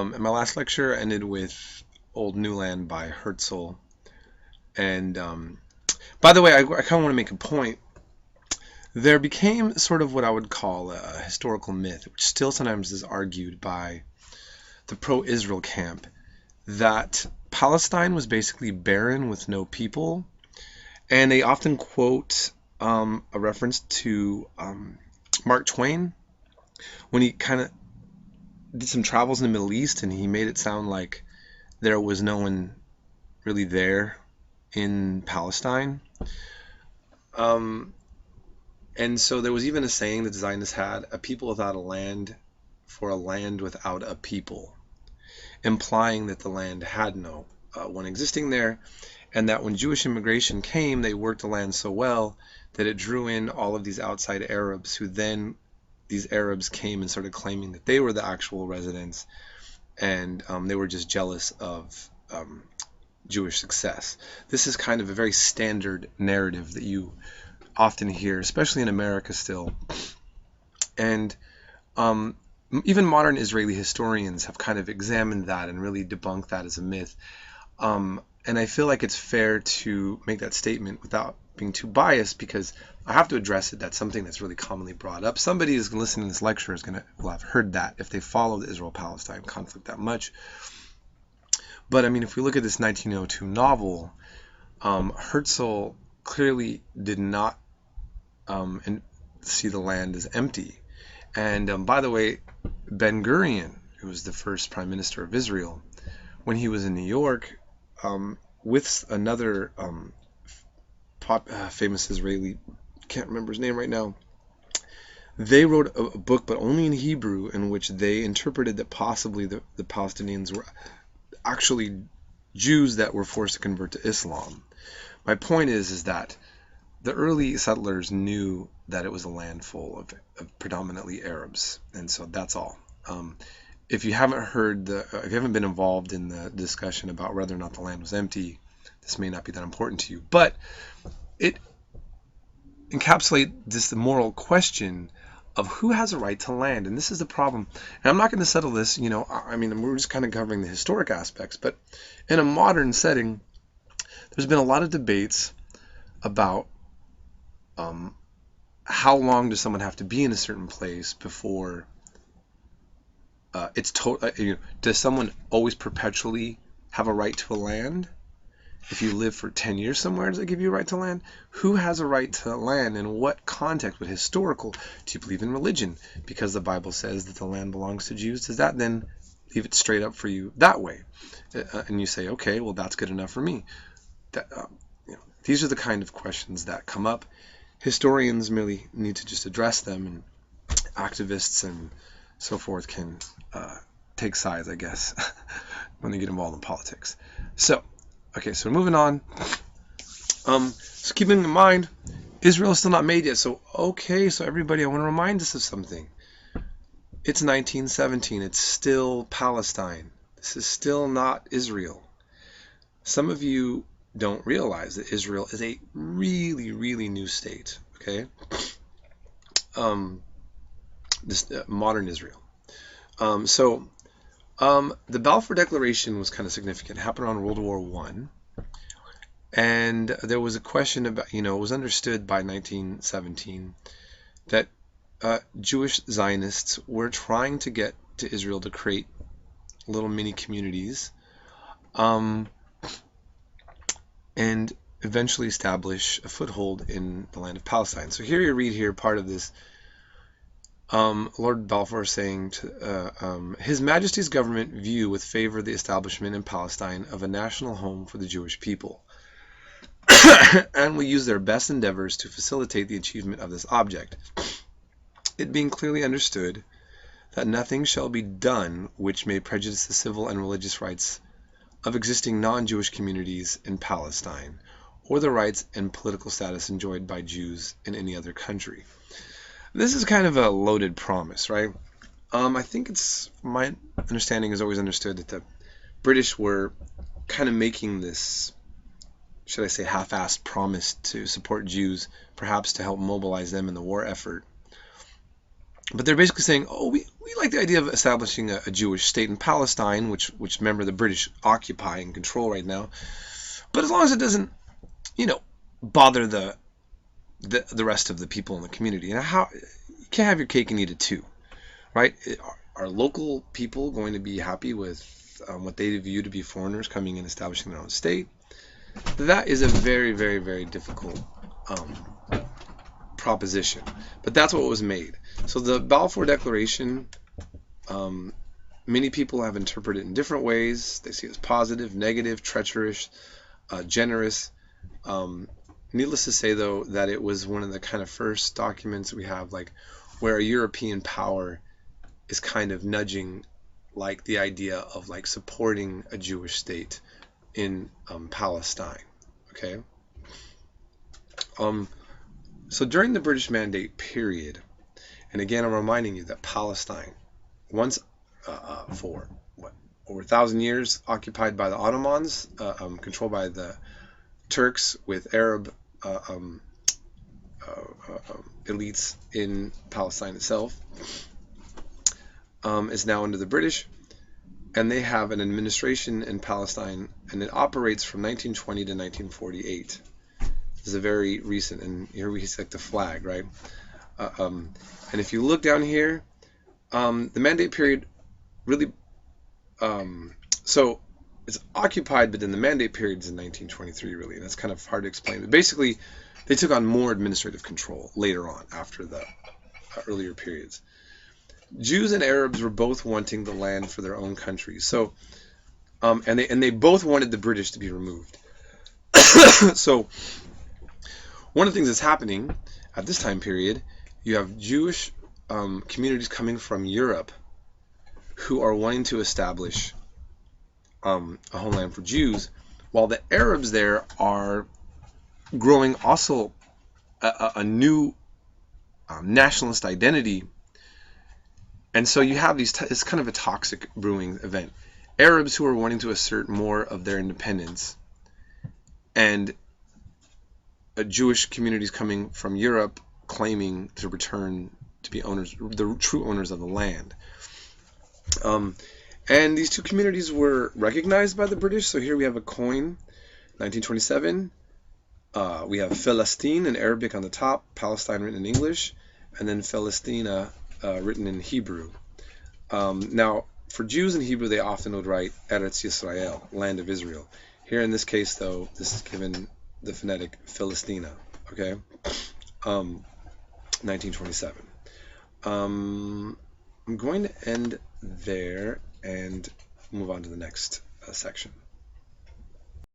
And my last lecture ended with Old Nuland by Herzl. And by the way, I kind of want to make a point. There became sort of what I would call a historical myth, which still sometimes is argued by the pro-Israel camp, that Palestine was basically barren with no people. And they often quote a reference to Mark Twain when he kind of did some travels in the Middle East, and he made it sound like there was no one really there in Palestine. Um, and so there was even a saying the Zionists had, a people without a land for a land without a people, implying that the land had no one existing there, and that when Jewish immigration came, they worked the land so well that it drew in all of these outside Arabs, who then these Arabs came and started claiming that they were the actual residents, and they were just jealous of Jewish success. This is kind of a very standard narrative that you often hear, especially in America still. And even modern Israeli historians have kind of examined that and really debunked that as a myth. And I feel like it's fair to make that statement without being too biased, because I have to address it. That's something that's really commonly brought up. Somebody who's listening to this lecture will have heard that if they follow the Israel-Palestine conflict that much. But I mean, if we look at this 1902 novel, Herzl clearly did not see the land as empty. And by the way, Ben-Gurion, who was the first prime minister of Israel, when he was in New York, with another famous Israeli, can't remember his name right now, they wrote a book, but only in Hebrew, in which they interpreted that possibly the Palestinians were actually Jews that were forced to convert to Islam. My point is that the early settlers knew that it was a land full of predominantly Arabs, and so that's all. If you haven't been involved in the discussion about whether or not the land was empty, this may not be that important to you. But it encapsulates the moral question of who has a right to land, and this is the problem. And I'm not going to settle this. I mean, we're just kind of covering the historic aspects, but in a modern setting, there's been a lot of debates about how long does someone have to be in a certain place before it's total. Does someone always perpetually have a right to a land? If you live for 10 years somewhere, does that give you a right to land? Who has a right to land? In what context? What historical? Do you believe in religion? Because the Bible says that the land belongs to Jews. Does that then leave it straight up for you that way? And you say, okay, well, that's good enough for me. These are the kind of questions that come up. Historians merely need to just address them, and activists and so forth can take sides, I guess, when they get involved in politics. So moving on. So keeping in mind, Israel is still not made yet. So everybody, I want to remind us of something. It's 1917. It's still Palestine. This is still not Israel. Some of you don't realize that Israel is a really, really new state. Okay, modern Israel. The Balfour Declaration was kind of significant. It happened around World War I. And there was a question about, it was understood by 1917 that Jewish Zionists were trying to get to Israel to create little mini communities and eventually establish a foothold in the land of Palestine. So here you read part of this. Lord Balfour saying to His Majesty's government view with favor the establishment in Palestine of a national home for the Jewish people, and will use their best endeavors to facilitate the achievement of this object, it being clearly understood that nothing shall be done which may prejudice the civil and religious rights of existing non-Jewish communities in Palestine, or the rights and political status enjoyed by Jews in any other country. This is kind of a loaded promise, right? I think my understanding is always understood that the British were kind of making this, should I say, half-assed promise to support Jews, perhaps to help mobilize them in the war effort. But they're basically saying, oh, we like the idea of establishing a Jewish state in Palestine, which remember the British occupy and control right now. But as long as it doesn't, you know, bother the rest of the people in the community. And how you can't have your cake and eat it too, right? Are local people going to be happy with what they view to be foreigners coming and establishing their own state? That is a very, very, very difficult proposition. But that's what was made. So the Balfour Declaration, many people have interpreted it in different ways. They see it as positive, negative, treacherous, generous. Needless to say, though, that it was one of the kind of first documents we have, like, where a European power is kind of nudging, like, the idea of, like, supporting a Jewish state in Palestine. Okay. So during the British Mandate period, and again, I'm reminding you that Palestine, once for what, over 1,000 years, occupied by the Ottomans, controlled by the Turks with Arab elites in Palestine itself, is now under the British, and they have an administration in Palestine, and it operates from 1920 to 1948. This is a very recent, and here we select the flag, right? And if you look down here, the mandate period really, so it's occupied, but then the mandate period is in 1923, really, and that's kind of hard to explain. But basically, they took on more administrative control later on, after the earlier periods. Jews and Arabs were both wanting the land for their own countries. So, and they both wanted the British to be removed. So, one of the things that's happening at this time period, you have Jewish communities coming from Europe who are wanting to establish a homeland for Jews, while the Arabs there are growing also a new nationalist identity. And so you have it's kind of a toxic brewing event. Arabs who are wanting to assert more of their independence, and Jewish communities coming from Europe claiming to return to be owners, the true owners of the land. And these two communities were recognized by the British. So here we have a coin, 1927. We have Palestine in Arabic on the top, Palestine written in English, and then Palestina written in Hebrew. Now, for Jews in Hebrew, they often would write Eretz Yisrael, land of Israel. Here in this case, though, this is given the phonetic Palestina. Okay, 1927. I'm going to end there and move on to the next section.